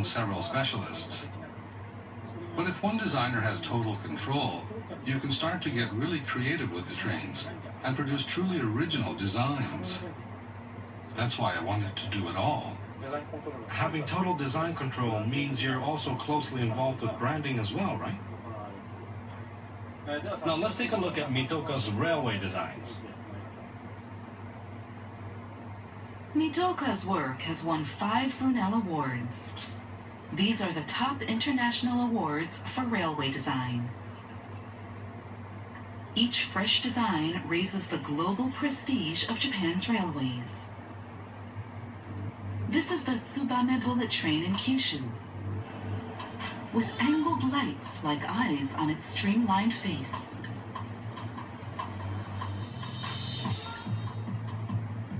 several specialists. But if one designer has total control, you can start to get really creative with the trains and produce truly original designs. That's why I wanted to do it all. Having total design control means you're also closely involved with branding as well, right? Now let's take a look at Mitoka's railway designs. Mitoka's work has won 5 Brunel Awards. These are the top international awards for railway design. Each fresh design raises the global prestige of Japan's railways. This is the Tsubame bullet train in Kyushu, with angled lights like eyes on its streamlined face.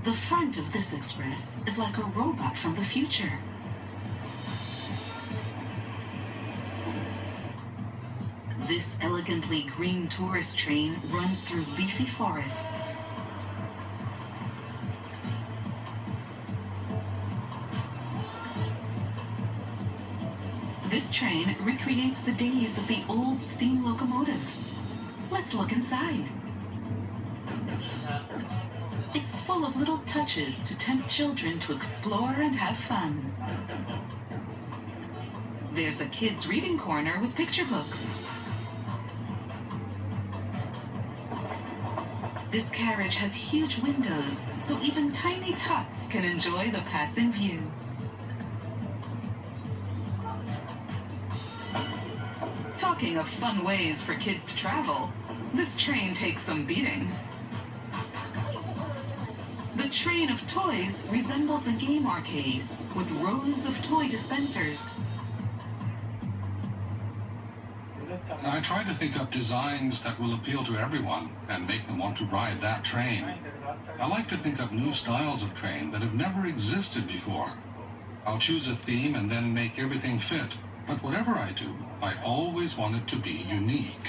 The front of this express is like a robot from the future. This elegantly green tourist train runs through leafy forests. This train recreates the days of the old steam locomotives. Let's look inside. It's full of little touches to tempt children to explore and have fun. There's a kids' reading corner with picture books. This carriage has huge windows, so even tiny tots can enjoy the passing view. Talking of fun ways for kids to travel, this train takes some beating. The train of toys resembles a game arcade with rows of toy dispensers. I try to think up designs that will appeal to everyone and make them want to ride that train. I like to think up new styles of train that have never existed before. I'll choose a theme and then make everything fit. But whatever I do, I always want it to be unique.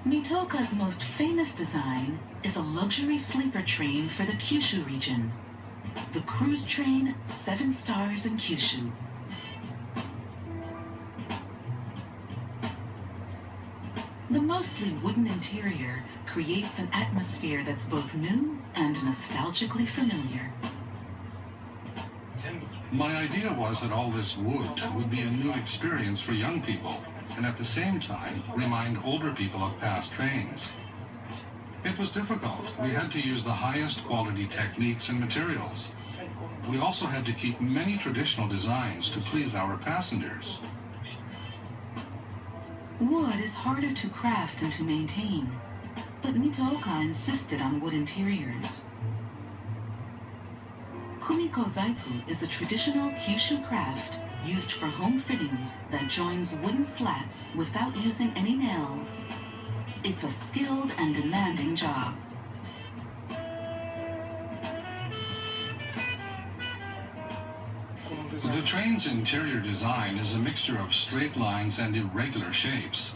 Mitoka's most famous design is a luxury sleeper train for the Kyushu region. The cruise train 7 Stars in Kyushu. The mostly wooden interior creates an atmosphere that's both new and nostalgically familiar. My idea was that all this wood would be a new experience for young people, and at the same time remind older people of past trains. It was difficult. We had to use the highest quality techniques and materials. We also had to keep many traditional designs to please our passengers. Wood is harder to craft and to maintain, but Mitoka insisted on wood interiors. Kumiko Zaiku is a traditional Kyushu craft used for home fittings that joins wooden slats without using any nails. It's a skilled and demanding job. The train's interior design is a mixture of straight lines and irregular shapes.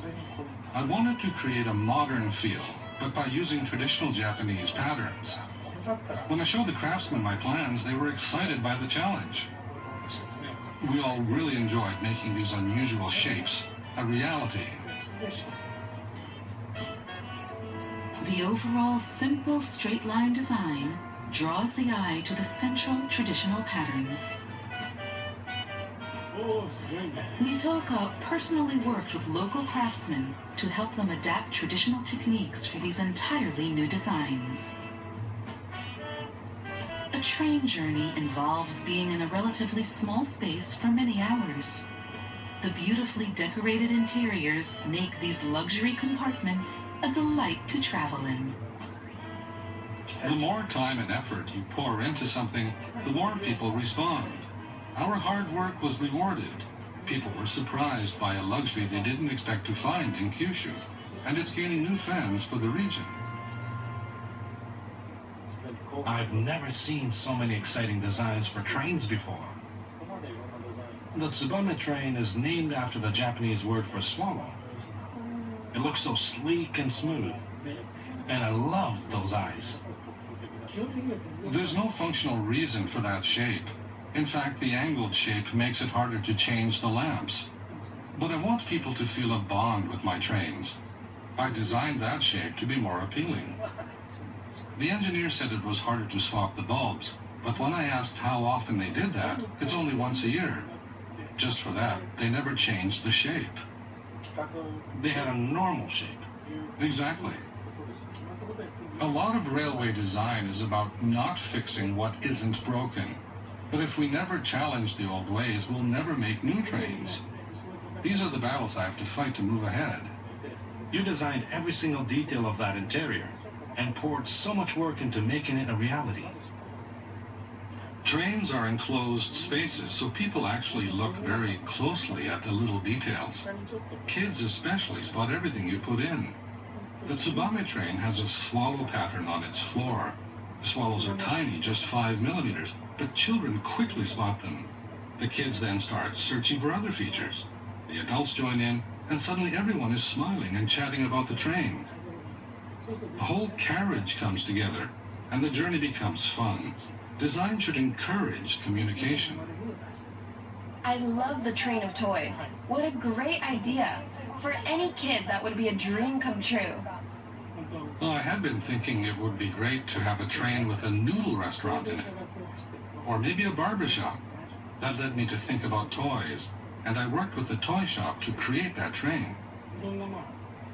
I wanted to create a modern feel, but by using traditional Japanese patterns. When I showed the craftsmen my plans, they were excited by the challenge. We all really enjoyed making these unusual shapes a reality. The overall simple straight-line design draws the eye to the central traditional patterns. Mitoka personally worked with local craftsmen to help them adapt traditional techniques for these entirely new designs. A train journey involves being in a relatively small space for many hours. The beautifully decorated interiors make these luxury compartments a delight to travel in. The more time and effort you pour into something, the more people respond. Our hard work was rewarded. People were surprised by a luxury they didn't expect to find in Kyushu, and it's gaining new fans for the region. I've never seen so many exciting designs for trains before. The Tsubame train is named after the Japanese word for swallow. It looks so sleek and smooth, and I love those eyes. There's no functional reason for that shape. In fact, the angled shape makes it harder to change the lamps. But I want people to feel a bond with my trains. I designed that shape to be more appealing. The engineer said it was harder to swap the bulbs, but when I asked how often they did that, it's only once a year. Just for that, they never changed the shape. They had a normal shape. Exactly. A lot of railway design is about not fixing what isn't broken. But if we never challenge the old ways, we'll never make new trains. These are the battles I have to fight to move ahead. You designed every single detail of that interior and poured so much work into making it a reality. Trains are enclosed spaces, so people actually look very closely at the little details. Kids especially spot everything you put in. The Tsubame train has a swallow pattern on its floor. The swallows are tiny, just 5 millimeters, but children quickly spot them. The kids then start searching for other features. The adults join in, and suddenly everyone is smiling and chatting about the train. The whole carriage comes together, and the journey becomes fun. Design should encourage communication. I love the train of toys. What a great idea. For any kid, that would be a dream come true. Well, I had been thinking it would be great to have a train with a noodle restaurant in it. Or maybe a barber shop. That led me to think about toys, and I worked with a toy shop to create that train.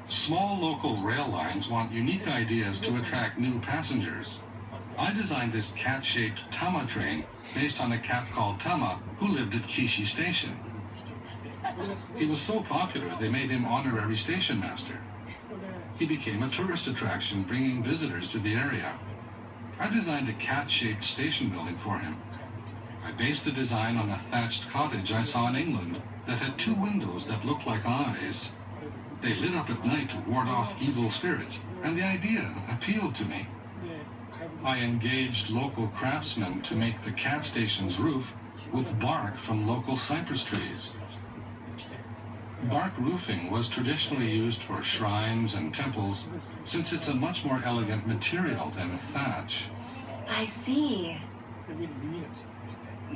Small local rail lines want unique ideas to attract new passengers. I designed this cat-shaped Tama train based on a cat called Tama who lived at Kishi Station. He was so popular they made him honorary station master. He became a tourist attraction, bringing visitors to the area. I designed a cat-shaped station building for him. I based the design on a thatched cottage I saw in England that had 2 windows that looked like eyes. They lit up at night to ward off evil spirits, and the idea appealed to me. I engaged local craftsmen to make the cat station's roof with bark from local cypress trees. Bark roofing was traditionally used for shrines and temples, since it's a much more elegant material than thatch. I see.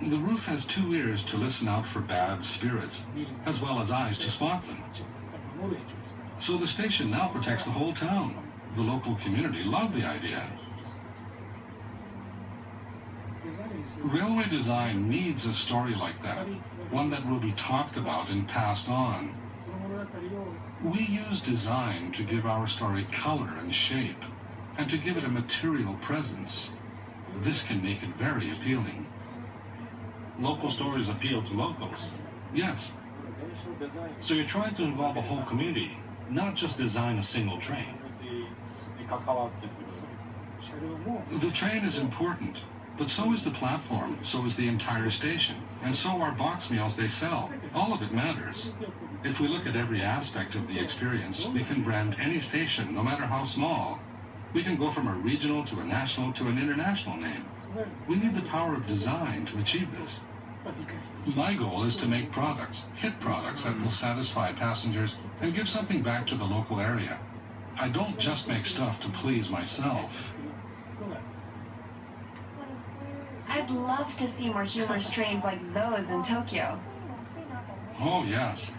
The roof has 2 ears to listen out for bad spirits, as well as eyes to spot them. So the station now protects the whole town. The local community loved the idea. Railway design needs a story like that, one that will be talked about and passed on. We use design to give our story color and shape, and to give it a material presence. This can make it very appealing. Local stories appeal to locals. Yes. So you're trying to involve a whole community, not just design a single train. The train is important, but so is the platform, so is the entire station, and so are box meals they sell. All of it matters. If we look at every aspect of the experience, we can brand any station, no matter how small. We can go from a regional to a national to an international name. We need the power of design to achieve this. My goal is to make products, hit products that will satisfy passengers and give something back to the local area. I don't just make stuff to please myself. I'd love to see more humorous trains like those in Tokyo. Oh, yes.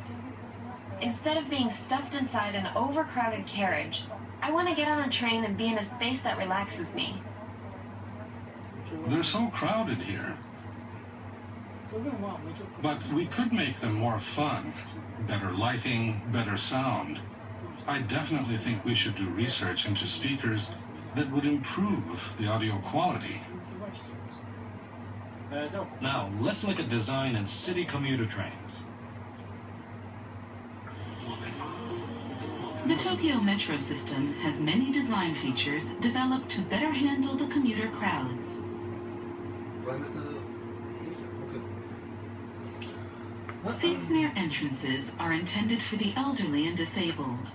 Instead of being stuffed inside an overcrowded carriage, I want to get on a train and be in a space that relaxes me. They're so crowded here. But we could make them more fun. Better lighting, better sound. I definitely think we should do research into speakers that would improve the audio quality. Now, let's look at design in city commuter trains. The Tokyo metro system has many design features developed to better handle the commuter crowds. Seats near entrances are intended for the elderly and disabled.